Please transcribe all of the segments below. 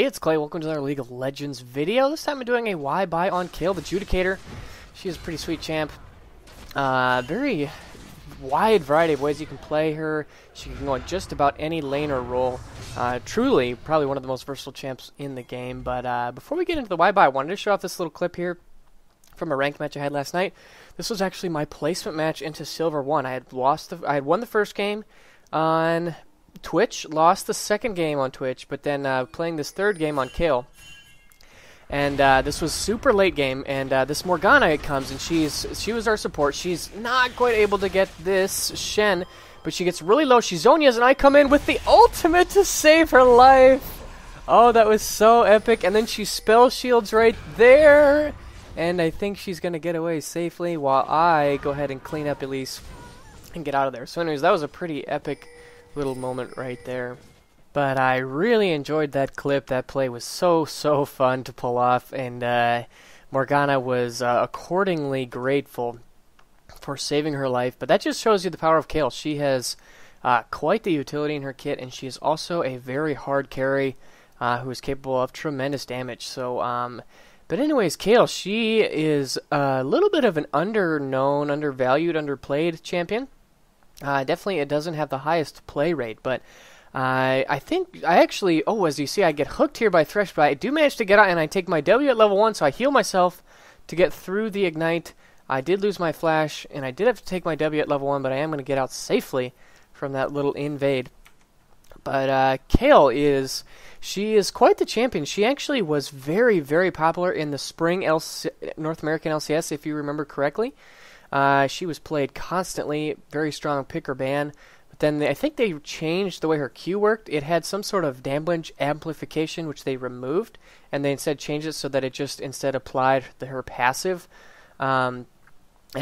Hey, it's Clay. Welcome to another League of Legends video. This time I'm doing a why buy on Kayle the Judicator. She is a pretty sweet champ. Very wide variety of ways you can play her. She can go on just about any lane or role. Truly, probably one of the most versatile champs in the game. But before we get into the why buy, I wanted to show off this little clip here from a ranked match I had last night. This was actually my placement match into Silver 1. I had won the first game on Twitch, lost the second game on Twitch, but then playing this third game on Kayle. And this was super late game, and this Morgana comes, and she was our support. She's not quite able to get this Shen, but she gets really low. She Zhonya's, and I come in with the ultimate to save her life. Oh, that was so epic. And then she spell shields right there, and I think she's going to get away safely while I go ahead and clean up Elise and get out of there. So anyways, that was a pretty epic little moment right there. But I really enjoyed that clip. That play was so fun to pull off, and Morgana was accordingly grateful for saving her life. But that just shows you the power of Kayle. She has quite the utility in her kit, and she is also a very hard carry who is capable of tremendous damage. So but anyways, Kayle, she is a little bit of an underknown, undervalued, underplayed champion. Definitely it doesn't have the highest play rate, but I think I actually, as you see, I get hooked here by Thresh, but I do manage to get out, and I take my W at level 1, so I heal myself to get through the Ignite. I did lose my Flash, and I did have to take my W at level 1, but I am going to get out safely from that little invade. But Kayle she is quite the champion. She actually was very popular in the spring North American LCS, if you remember correctly. She was played constantly, very strong pick or ban. But then I think they changed the way her Q worked. It had some sort of damage amplification, which they removed, and they instead changed it so that it just instead applied her passive. And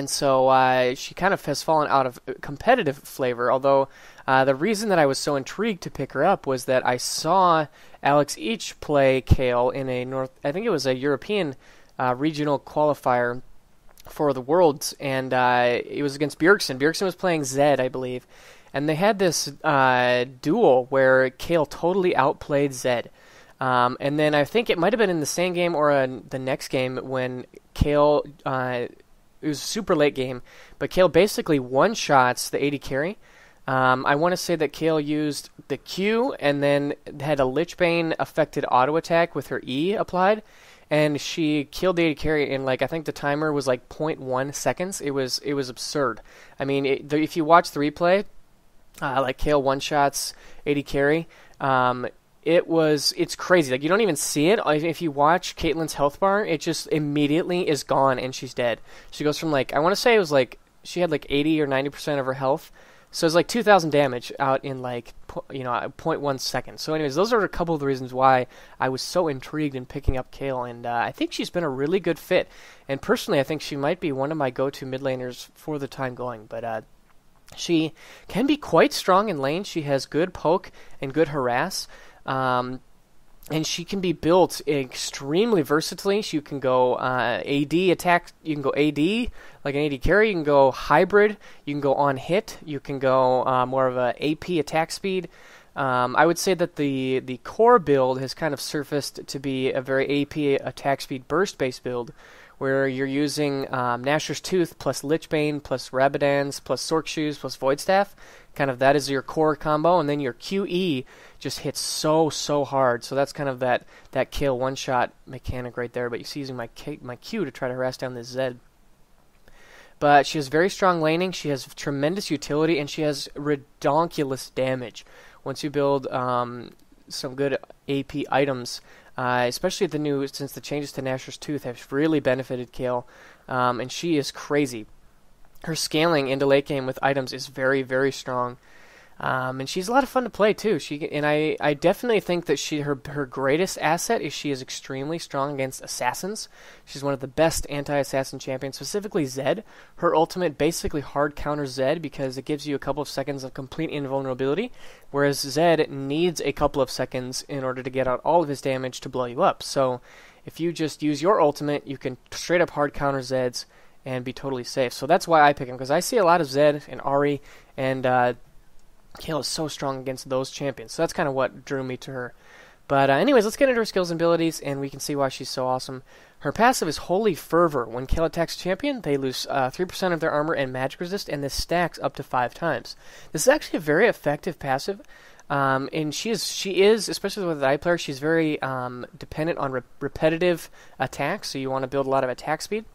so she kind of has fallen out of competitive flavor, although the reason that I was so intrigued to pick her up was that I saw Alex Each play Kayle in I think it was a European regional qualifier for the Worlds, and it was against Bjergsen. Bjergsen was playing Zed, I believe, and they had this duel where Kayle totally outplayed Zed. And then I think it might have been in the same game or the next game when Kayle, it was a super late game, but Kayle basically one-shots the AD carry. I want to say that Kayle used the Q and then had a Lich Bane affected auto attack with her E applied, and she killed the AD carry in, I think the timer was 0.1 seconds. It was absurd. I mean, if you watch the replay, Kayle one-shots AD carry, it's crazy. You don't even see it. If you watch Caitlyn's health bar, it just immediately is gone and she's dead. She goes from I want to say it was she had 80 or 90% of her health. So it's 2,000 damage out in 0.1 seconds. So anyways, those are a couple of the reasons why I was so intrigued in picking up Kayle, and I think she's been a really good fit. And personally, I think she might be one of my go-to mid laners for the time going. But she can be quite strong in lane. She has good poke and good harass. And she can be built extremely versatilely. You can go AD attack. You can go AD like an AD carry. You can go hybrid. You can go on hit. You can go more of a AP attack speed. I would say that the core build has kind of surfaced to be a very AP attack speed burst based build, where you're using Nashor's Tooth plus Lich Bane plus Rabadans plus Sork Shoes plus Void Staff. Kind of that is your core combo, and then your QE just hits so hard. So that's kind of that Kayle one-shot mechanic right there. But you see, using my Q to try to harass down this Zed. But she has very strong laning. She has tremendous utility, and she has redonkulous damage. Once you build some good AP items, especially since the changes to Nashor's Tooth have really benefited Kayle, and she is crazy. Her scaling into late game with items is very strong, and she's a lot of fun to play too. I definitely think that her greatest asset is she is extremely strong against assassins. She's one of the best anti-assassin champions, specifically Zed. Her ultimate basically hard counters Zed because it gives you a couple of seconds of complete invulnerability, whereas Zed needs a couple of seconds in order to get out all of his damage to blow you up. So if you just use your ultimate, you can straight up hard counter Zeds and be totally safe. So that's why I pick him, because I see a lot of Zed and Ahri, and Kayle is so strong against those champions. So that's kind of what drew me to her. But anyways, let's get into her skills and abilities, and we can see why she's so awesome. Her passive is Holy Fervor. When Kayle attacks a champion, they lose 3% of their armor and magic resist, and this stacks up to 5 times. This is actually a very effective passive, and she is, especially with the iPlayer, she's very dependent on repetitive attacks, so you want to build a lot of attack speed,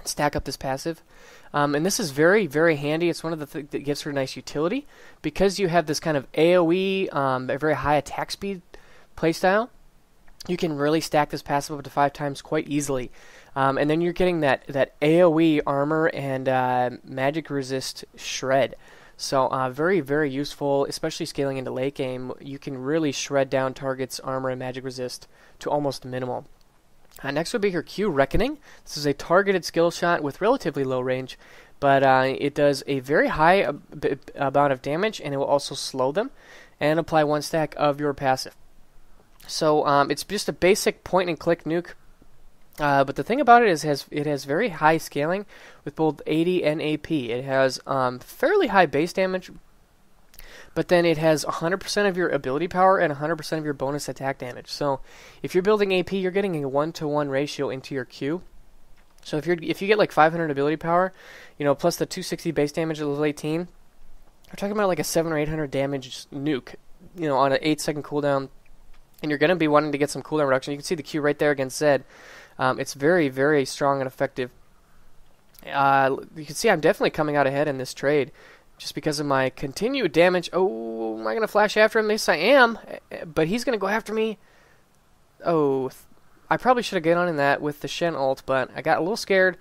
stack up this passive. And this is very, very handy. It's one of the things that gives her nice utility, because you have this kind of AoE, a very high attack speed playstyle. You can really stack this passive up to 5 times quite easily. And then you're getting that AoE armor and magic resist shred. So very, very useful, especially scaling into late game. You can really shred down targets' armor and magic resist to almost minimal. Next would be her Q, Reckoning. This is a targeted skill shot with relatively low range, but it does a very high amount of damage, and it will also slow them, and apply 1 stack of your passive. So it's just a basic point-and-click nuke, but the thing about it is it has very high scaling with both AD and AP. It has fairly high base damage, but then it has 100% of your ability power and 100% of your bonus attack damage. So if you're building AP, you're getting a 1-to-1 ratio into your Q. So if you get like 500 ability power, plus the 260 base damage at level 18, we're talking about like a 700 or 800 damage nuke, on an 8-second cooldown. And you're going to be wanting to get some cooldown reduction. You can see the Q right there against Zed. It's very, very strong and effective. You can see I'm definitely coming out ahead in this trade, just because of my continued damage. Oh, am I going to flash after him? Yes, I am. But he's going to go after me. Oh, I probably should have got on in that with the Shen ult, but I got a little scared.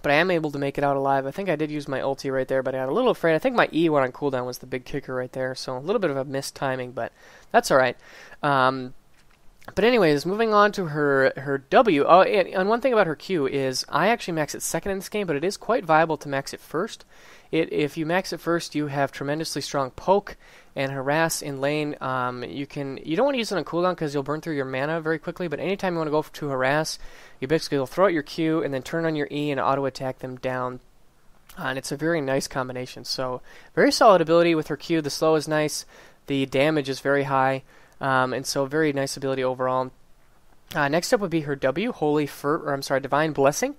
But I am able to make it out alive. I think I did use my ulti right there, but I got a little afraid. I think my E went on cooldown was the big kicker right there, so a little bit of a missed timing, but that's alright. But anyways, moving on to her W. Oh, and one thing about her Q is I actually max it second in this game, but it is quite viable to max it first. If you max it first, you have tremendously strong poke and harass in lane. You don't want to use it on cooldown because you'll burn through your mana very quickly, but anytime you want to go to harass, you basically will throw out your Q and then turn on your E and auto attack them down. And it's a very nice combination. So very solid ability with her Q. The slow is nice. The damage is very high. And so very nice ability overall. Next up would be her W, Divine Blessing.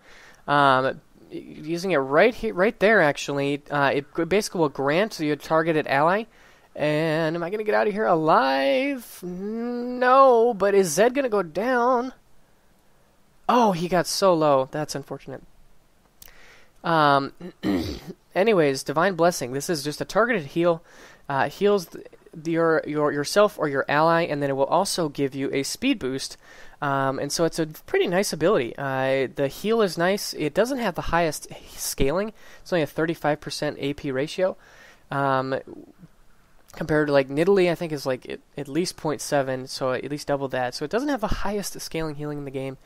Using it right there actually, it basically will grant your targeted ally. And am I gonna get out of here alive? No, but is Zed gonna go down? Oh, he got so low. That's unfortunate. Anyways, Divine Blessing. This is just a targeted heal. Heals yourself or your ally, and then it will also give you a speed boost. And so it's a pretty nice ability. The heal is nice. It doesn't have the highest scaling. It's only a 35% AP ratio. Compared to like Nidalee, I think is like at least 0.7, so at least double that. So it doesn't have the highest scaling healing in the game.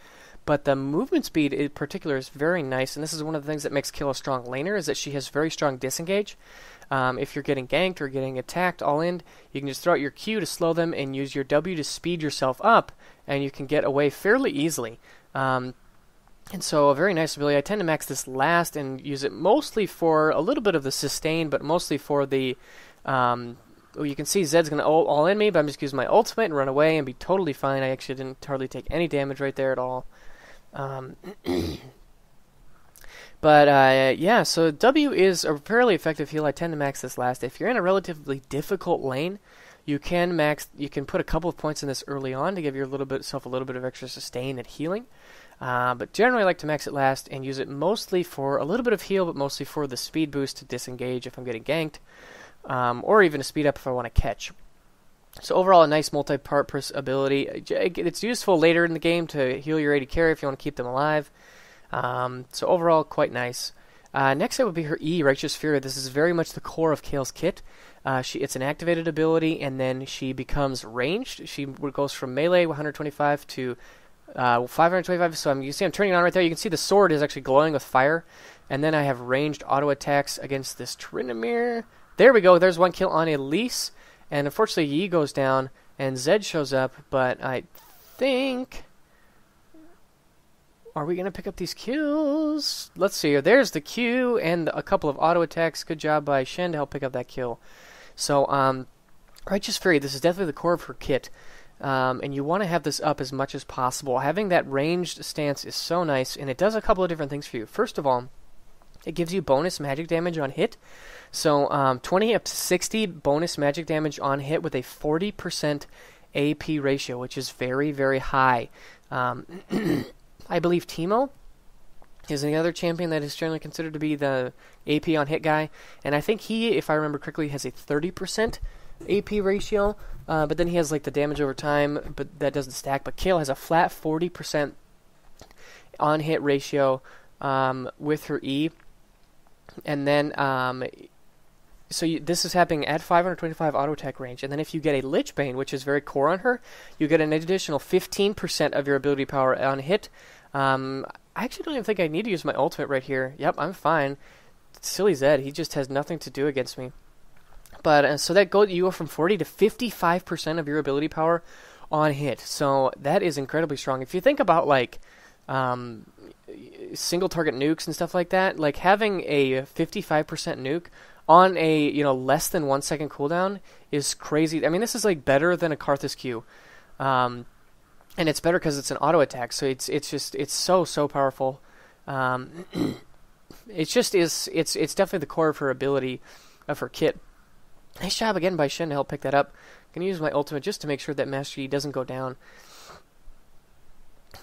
But the movement speed in particular is very nice, and this is one of the things that makes Kayle a strong laner, is that she has very strong disengage. If you're getting ganked or getting attacked all in, you can just throw out your Q to slow them and use your W to speed yourself up, and you can get away fairly easily. And so a very nice ability. I tend to max this last and use it mostly for a little bit of the sustain, but mostly for the... you can see Zed's going to all in me, but I'm just going to use my ultimate and run away and be totally fine. I actually didn't hardly take any damage right there at all. But yeah, so W is a fairly effective heal. I tend to max this last. If you're in a relatively difficult lane, you can put a couple of points in this early on to give yourself a little bit of extra sustain and healing. But generally I like to max it last and use it mostly for a little bit of heal, but mostly for the speed boost to disengage if I'm getting ganked, or even to speed up if I want to catch. So overall, a nice multi-part ability. It's useful later in the game to heal your AD carry if you want to keep them alive. So overall, quite nice. Next up would be her E, Righteous Fury. This is very much the core of Kayle's kit. It's an activated ability, and then she becomes ranged. She goes from melee 125 to 525. So you see I'm turning it on right there. You can see the sword is actually glowing with fire. And then I have ranged auto attacks against this Tryndamere. There we go. There's one kill on Elise. And unfortunately, Yi goes down, and Zed shows up, but I think... Are we going to pick up these kills? Let's see. There's the Q and a couple of auto attacks. Good job by Shen to help pick up that kill. So, Righteous Fury, this is definitely the core of her kit. And you want to have this up as much as possible. Having that ranged stance is so nice, and it does a couple of different things for you. First of all, it gives you bonus magic damage on hit. So 20 up to 60 bonus magic damage on hit with a 40% AP ratio, which is very, very high. I believe Teemo is the other champion that is generally considered to be the AP on hit guy. And I think he, if I remember correctly, has a 30% AP ratio. But then he has like the damage over time, but that doesn't stack. But Kayle has a flat 40% on hit ratio with her E. And then, this is happening at 525 auto attack range. And then if you get a Lich Bane, which is very core on her, you get an additional 15% of your ability power on hit. I actually don't even think I need to use my ultimate right here. Yep, I'm fine. Silly Zed, he just has nothing to do against me. But so you go from 40 to 55% of your ability power on hit. So that is incredibly strong. If you think about like single target nukes and stuff like that, like having a 55% nuke on a less than 1 second cooldown is crazy. I mean, this is like better than a Karthus Q, and it's better because it's an auto attack. So it's so powerful. It's definitely the core of her ability of her kit. Nice job again by Shen to help pick that up. I'm gonna use my ultimate just to make sure that Master Yi doesn't go down.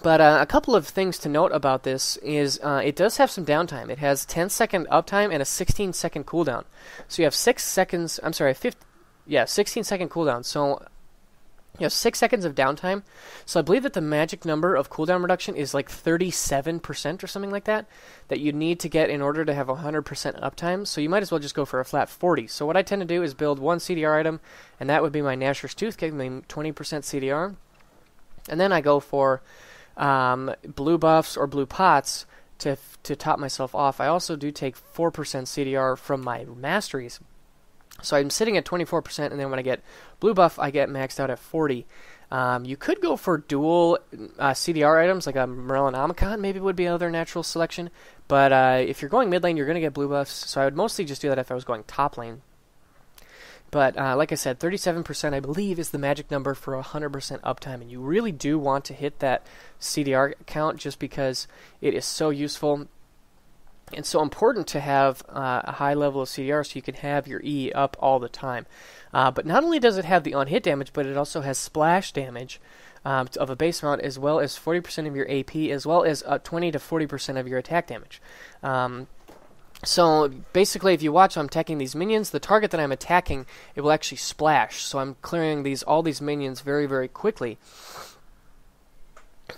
But a couple of things to note about this is it does have some downtime. It has 10-second uptime and a 16-second cooldown. So you have 16-second cooldown. So you have 6 seconds of downtime. So I believe that the magic number of cooldown reduction is like 37% or something like that you need to get in order to have 100% uptime. So you might as well just go for a flat 40. So what I tend to do is build one CDR item, and that would be my Nashor's Tooth, giving me 20% CDR. And then I go for blue buffs or blue pots to top myself off. I also do take 4% CDR from my masteries. So I'm sitting at 24%, and then when I get blue buff, I get maxed out at 40. You could go for dual CDR items, like a Morellonomicon maybe would be another natural selection. But if you're going mid lane, you're going to get blue buffs. So I would mostly just do that if I was going top lane. But like I said, 37% I believe is the magic number for 100% uptime. And you really do want to hit that CDR count just because it is so useful. And so important to have a high level of CDR so you can have your E up all the time. But not only does it have the on-hit damage, but it also has splash damage of a base amount, as well as 40% of your AP, as well as 20 to 40% of your attack damage. So basically, if you watch, I'm attacking these minions. The target that I'm attacking, it will actually splash. So I'm clearing all these minions very, very quickly.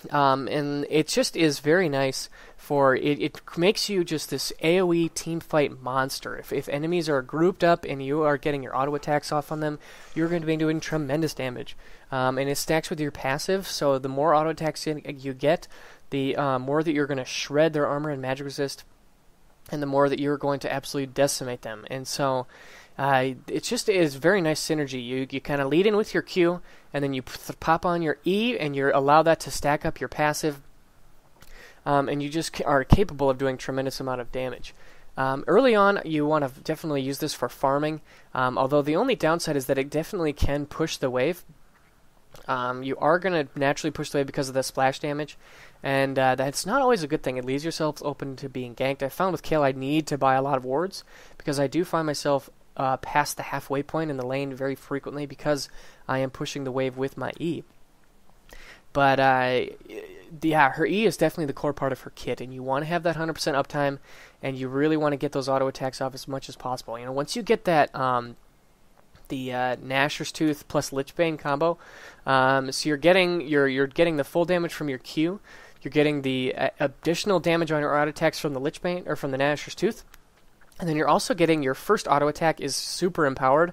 And it just is very nice for it makes you just this AoE team fight monster. If enemies are grouped up and you are getting your auto attacks off on them, you're going to be doing tremendous damage. And it stacks with your passive, so the more auto attacks you get, the more that you're going to shred their armor and magic resist, and the more that you're going to absolutely decimate them. And so it just is very nice synergy. You kind of lead in with your Q, and then you pop on your E, and you allow that to stack up your passive, and you just are capable of doing tremendous amount of damage. Early on, you want to definitely use this for farming, although the only downside is that it definitely can push the wave. You are going to naturally push the wave because of the splash damage, and that's not always a good thing. It leaves yourself open to being ganked. I found with Kayle I need to buy a lot of wards, because I do find myself past the halfway point in the lane very frequently because I am pushing the wave with my E. But yeah, her E is definitely the core part of her kit, and you want to have that 100% uptime, and you really want to get those auto attacks off as much as possible. You know, once you get that the Nashor's Tooth plus Lich Bane combo, so you're getting the full damage from your Q, you're getting the additional damage on your auto attacks from the Lich Bane or from the Nashor's Tooth. And then you're also getting your first auto attack is super empowered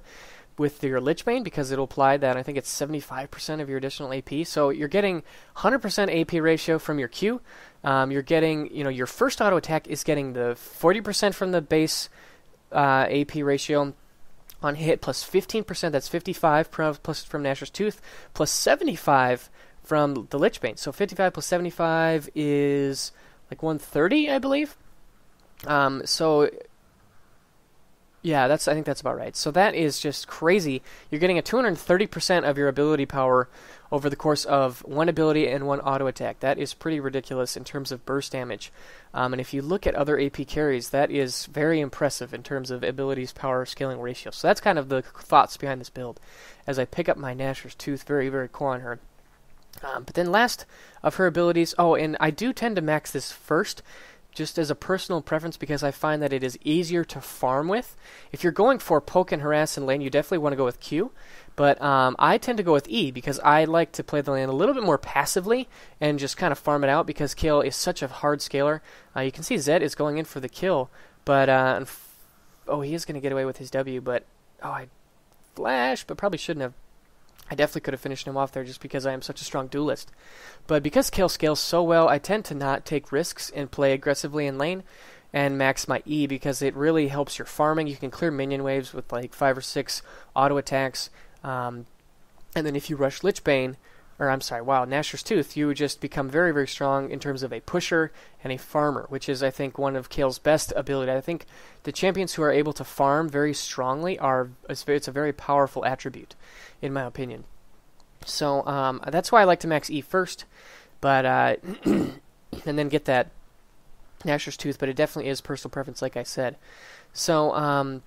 with your Lich Bane, because it'll apply that, I think it's 75% of your additional AP. So you're getting 100% AP ratio from your Q. You're getting, your first auto attack is getting the 40% from the base AP ratio on hit, plus 15%, that's 55 plus from Nashor's Tooth, plus 75 from the Lich Bane. So 55 plus 75 is like 130, I believe. So Yeah, I think that's about right. So that is just crazy. You're getting a 230% of your ability power over the course of one ability and one auto attack. That is pretty ridiculous in terms of burst damage. And if you look at other AP carries, that is very impressive in terms of abilities power scaling ratio. So that's kind of the thoughts behind this build. As I pick up my Nashor's Tooth, very, very cool on her. But then last of her abilities, and I do tend to max this first, just as a personal preference, because I find that it is easier to farm with. If you're going for poke and harass in lane, you definitely want to go with Q, but I tend to go with E because I like to play the lane a little bit more passively and just kind of farm it out because Kayle is such a hard scaler. You can see Zed is going in for the kill, but he is going to get away with his W, but I flashed, but probably shouldn't have. I definitely could have finished him off there just because I am such a strong duelist. But because Kayle scales so well, I tend to not take risks and play aggressively in lane and max my E because it really helps your farming. You can clear minion waves with like 5 or 6 auto attacks. And then if you rush Lich Bane, Nashor's Tooth, you would just become very, very strong in terms of a pusher and a farmer, which is, I think, one of Kayle's best ability. I think the champions who are able to farm very strongly it's a very powerful attribute, in my opinion. So that's why I like to max E first, but and then get that Nashor's Tooth, but it definitely is personal preference, like I said. So,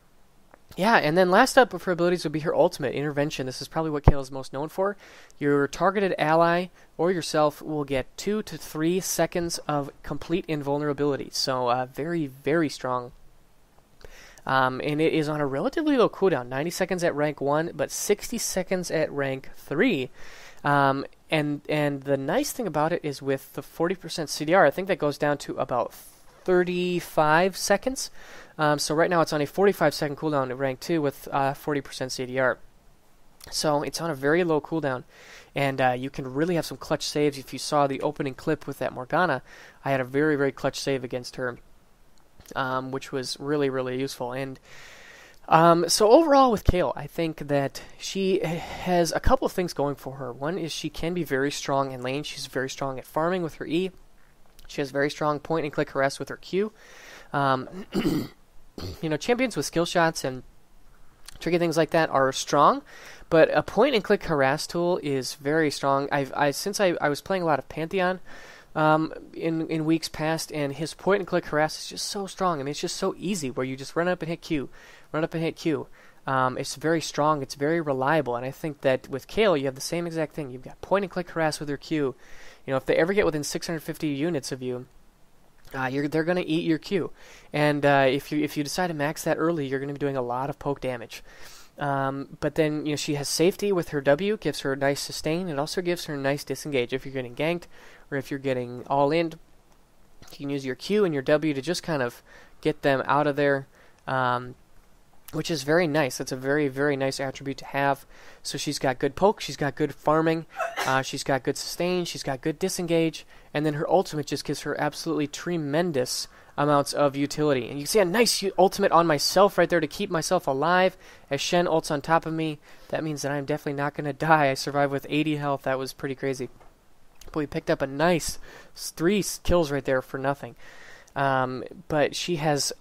yeah, and then last up of her abilities would be her ultimate, Intervention. This is probably what Kayle is most known for. Your targeted ally or yourself will get 2 to 3 seconds of complete invulnerability. So very, very strong. And it is on a relatively low cooldown, 90 seconds at rank 1, but 60 seconds at rank 3. And the nice thing about it is with the 40% CDR, I think that goes down to about 35 seconds. So right now it's on a 45-second cooldown at rank 2 with 40% CDR. So it's on a very low cooldown, and you can really have some clutch saves. If you saw the opening clip with that Morgana, I had a very, very clutch save against her, which was really, really useful. And so overall with Kayle, I think that she has a couple of things going for her. One is she can be very strong in lane. She's very strong at farming with her E. She has very strong point-and-click harass with her Q. Champions with skill shots and tricky things like that are strong, but a point-and-click harass tool is very strong. Since I was playing a lot of Pantheon in weeks past, and his point-and-click harass is just so strong. I mean, it's just so easy where you just run up and hit Q, run up and hit Q. It's very strong. It's very reliable, and I think that with Kayle, you have the same exact thing. You've got point-and-click harass with your Q. If they ever get within 650 units of you, they're going to eat your Q. And if you decide to max that early, you're going to be doing a lot of poke damage. But then she has safety with her W, gives her a nice sustain. It also gives her a nice disengage if you're getting ganked or if you're getting all in. You can use your Q and your W to just kind of get them out of there, which is very nice. That's a very, very nice attribute to have. So she's got good poke, she's got good farming, she's got good sustain, she's got good disengage, and then her ultimate just gives her absolutely tremendous amounts of utility. And you can see a nice ultimate on myself right there to keep myself alive. As Shen ults on top of me, that means that I'm definitely not going to die. I survived with 80 health. That was pretty crazy. But we picked up a nice 3 kills right there for nothing. But she has,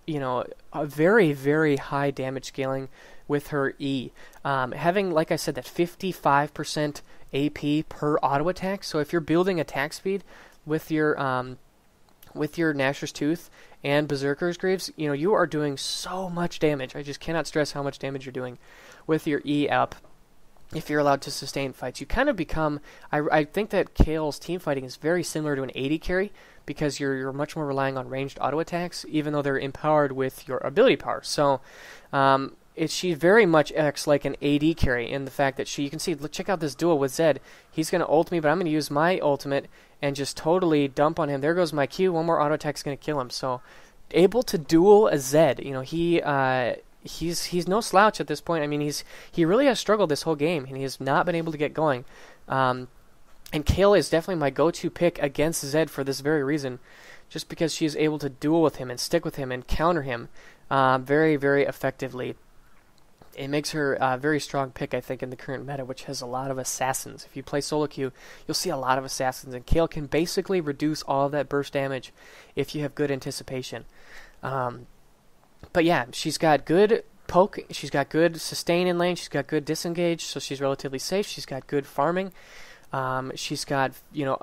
a very, very high damage scaling with her E. Having, like I said, that 55% AP per auto attack. So if you're building attack speed with your Nashor's Tooth and Berserker's Greaves, you are doing so much damage. I just cannot stress how much damage you're doing with your E up. If you're allowed to sustain fights, you kind of become. I think that Kayle's team fighting is very similar to an AD carry because you're much more relying on ranged auto attacks, even though they're empowered with your ability power. So, she very much acts like an AD carry in the fact that you can see. Check out this duel with Zed. He's going to ult me, but I'm going to use my ultimate and just totally dump on him. There goes my Q. One more auto attack is going to kill him. So, able to duel a Zed. He's no slouch at this point. I mean, he really has struggled this whole game, and he has not been able to get going. And Kayle is definitely my go-to pick against Zed for this very reason, just because she is able to duel with him and stick with him and counter him very, very effectively. It makes her a very strong pick, I think, in the current meta, which has a lot of assassins. If you play solo queue, you'll see a lot of assassins, and Kayle can basically reduce all of that burst damage if you have good anticipation. But yeah, she's got good poke, she's got good sustain in lane, she's got good disengage, so she's relatively safe. She's got good farming. She's got,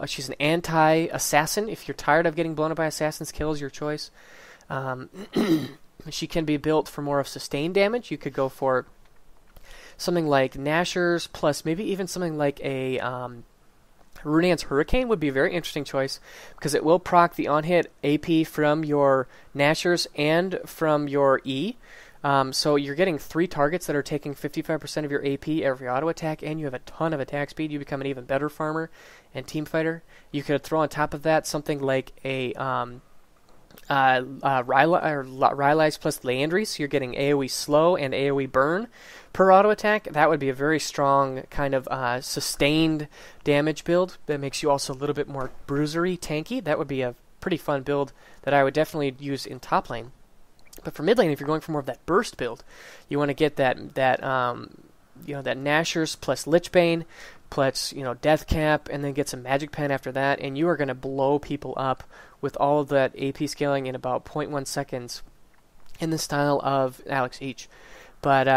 she's an anti-assassin. If you're tired of getting blown up by assassins, Kayle is your choice. She can be built for more of sustained damage. You could go for something like Nashor's, plus maybe even something like a Runan's Hurricane would be a very interesting choice, because it will proc the on-hit AP from your Nashor's and from your E. So you're getting 3 targets that are taking 55% of your AP every auto attack, and you have a ton of attack speed. You become an even better farmer and team fighter. You could throw on top of that something like a Rylai's plus Leandry, so you're getting AoE slow and AoE burn per auto attack. That would be a very strong kind of sustained damage build that makes you also a little bit more bruisery, tanky. That would be a pretty fun build that I would definitely use in top lane. But for mid lane, if you're going for more of that burst build, you want to get that Nashor's plus Lich Bane plus Death Cap, and then get some Magic Pen after that, and you are going to blow people up with all of that AP scaling in about 0.1 seconds in the style of Alex Each. But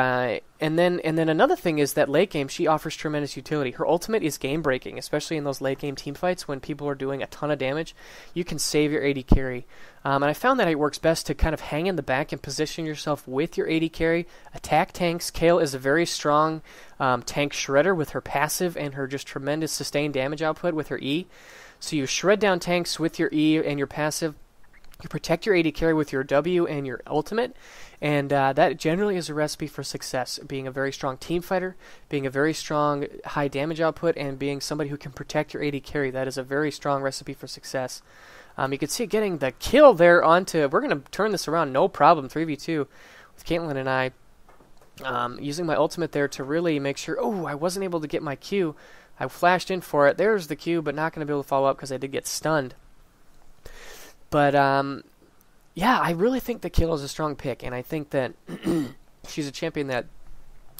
and then another thing is that late game she offers tremendous utility. Her ultimate is game breaking, especially in those late game team fights when people are doing a ton of damage. You can save your AD carry, and I found that it works best to kind of hang in the back and position yourself with your AD carry, attack tanks. Kayle is a very strong tank shredder with her passive and her just tremendous sustained damage output with her E. So you shred down tanks with your E and your passive. You protect your AD carry with your W and your ultimate, and that generally is a recipe for success. Being a very strong team fighter, being a very strong high damage output, and being somebody who can protect your AD carry, that is a very strong recipe for success. You can see getting the kill there onto, we're going to turn this around no problem, 3v2 with Caitlyn and I, using my ultimate there to really make sure, I wasn't able to get my Q. I flashed in for it, there's the Q, but not going to be able to follow up because I did get stunned. But, yeah, I really think that Kayle is a strong pick, and I think that she's a champion that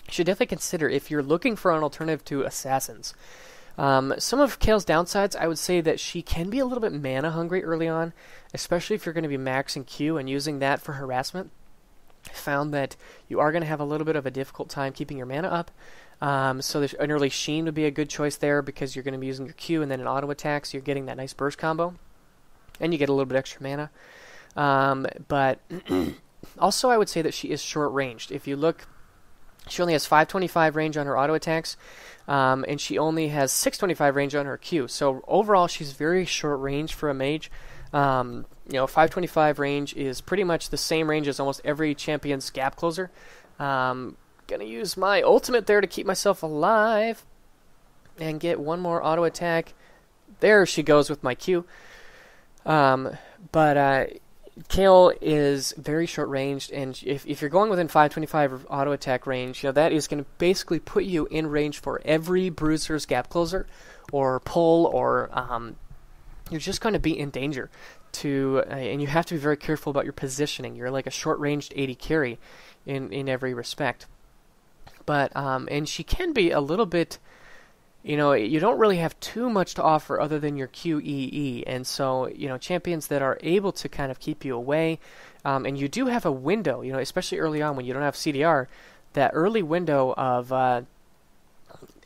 you should definitely consider if you're looking for an alternative to assassins. Some of Kayle's downsides, I would say that she can be a little bit mana hungry early on, especially if you're going to be maxing Q and using that for harassment. I found that you are going to have a little bit of a difficult time keeping your mana up. So an early Sheen would be a good choice there because you're going to be using your Q and then an auto attack, so you're getting that nice burst combo. And you get a little bit extra mana. But also I would say that she is short-ranged. If you look, she only has 525 range on her auto attacks, and she only has 625 range on her Q. So overall, she's very short-range for a mage. 525 range is pretty much the same range as almost every champion's gap closer. Gonna use my ultimate there to keep myself alive and get one more auto attack. There she goes with my Q. Kayle is very short-ranged, and if you're going within 525 auto attack range, that is going to basically put you in range for every bruiser's gap closer, or pull, or you're just going to be in danger. And you have to be very careful about your positioning. You're like a short-ranged AD carry in every respect. But and she can be a little bit. You don't really have too much to offer other than your QEE, and so, champions that are able to kind of keep you away, and you do have a window, especially early on when you don't have CDR, that early window of, I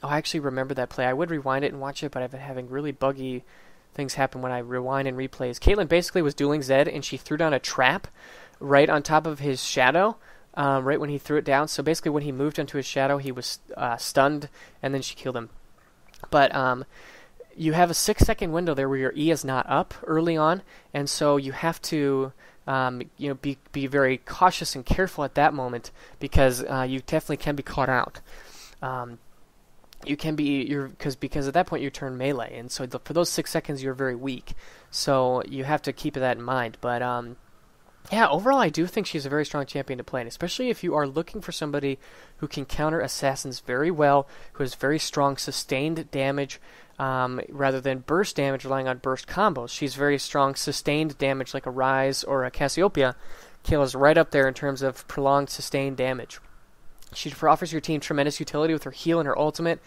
actually remember that play. I would rewind it and watch it, but I've been having really buggy things happen when I rewind and replays. Caitlyn basically was dueling Zed, and she threw down a trap right on top of his shadow, right when he threw it down, so basically when he moved into his shadow, he was stunned, and then she killed him. But you have a 6-second window there where your E is not up early on, and so you have to be very cautious and careful at that moment because you definitely can be caught out. Because at that point you turn melee, and so for those 6 seconds you're very weak. So you have to keep that in mind. But yeah, overall I do think she's a very strong champion to play, and especially if you are looking for somebody who can counter assassins very well, who has very strong sustained damage, rather than burst damage relying on burst combos. She's very strong sustained damage like a Ryze or a Cassiopeia. Kayle is right up there in terms of prolonged sustained damage. She offers your team tremendous utility with her heal and her ultimate.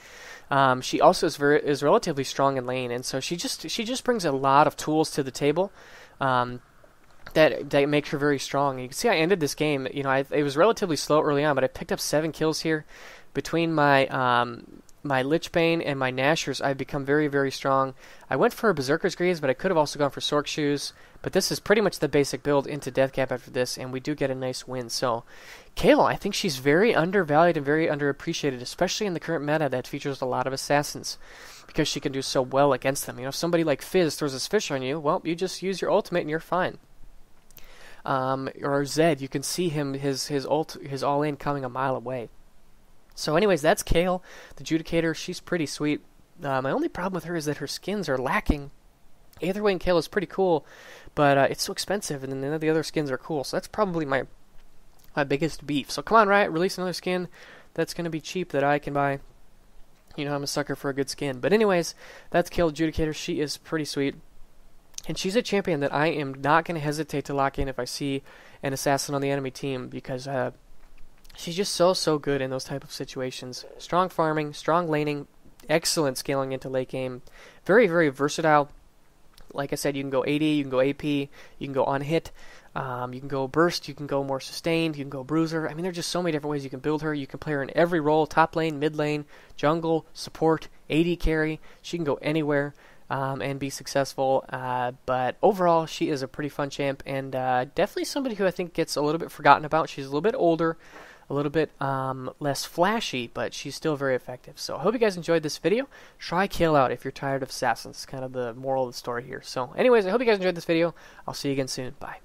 She also is relatively strong in lane, and so she just brings a lot of tools to the table. that makes her very strong. And you can see I ended this game. You know, it was relatively slow early on, but I picked up 7 kills here. Between my my Lich Bane and my Nashors, I've become very, very strong. I went for Berserker's Greaves, but I could have also gone for Sork Shoes. But this is pretty much the basic build into Deathcap after this, and we do get a nice win. So, Kayle, I think she's very undervalued and very underappreciated, especially in the current meta that features a lot of assassins, because she can do so well against them. You know, if somebody like Fizz throws his fish on you, well, you just use your ultimate and you're fine. Or Zed, you can see him, his all-in coming a mile away. So anyways, that's Kayle, the Judicator. She's pretty sweet. My only problem with her is that her skins are lacking. Either way, Kayle is pretty cool, but it's so expensive, and then the other skins are cool. So that's probably my biggest beef. So come on, Riot, release another skin that's going to be cheap that I can buy. You know, I'm a sucker for a good skin. But anyways, that's Kayle, Judicator. She is pretty sweet. And she's a champion that I am not going to hesitate to lock in if I see an assassin on the enemy team, because she's just so good in those type of situations. Strong farming, strong laning, excellent scaling into late game. Very, very versatile. Like I said, you can go AD, you can go AP, you can go on hit, you can go burst, you can go more sustained, you can go bruiser. I mean, there's just so many different ways you can build her. You can play her in every role: top lane, mid lane, jungle, support, AD carry. She can go anywhere and be successful. But overall, she is a pretty fun champ, and definitely somebody who I think gets a little bit forgotten about. She's a little bit older, a little bit less flashy, but she's still very effective. So I hope you guys enjoyed this video. Try Kayle out if you're tired of assassins. Kind of the moral of the story here. So anyways, I hope you guys enjoyed this video. I'll see you again soon. Bye.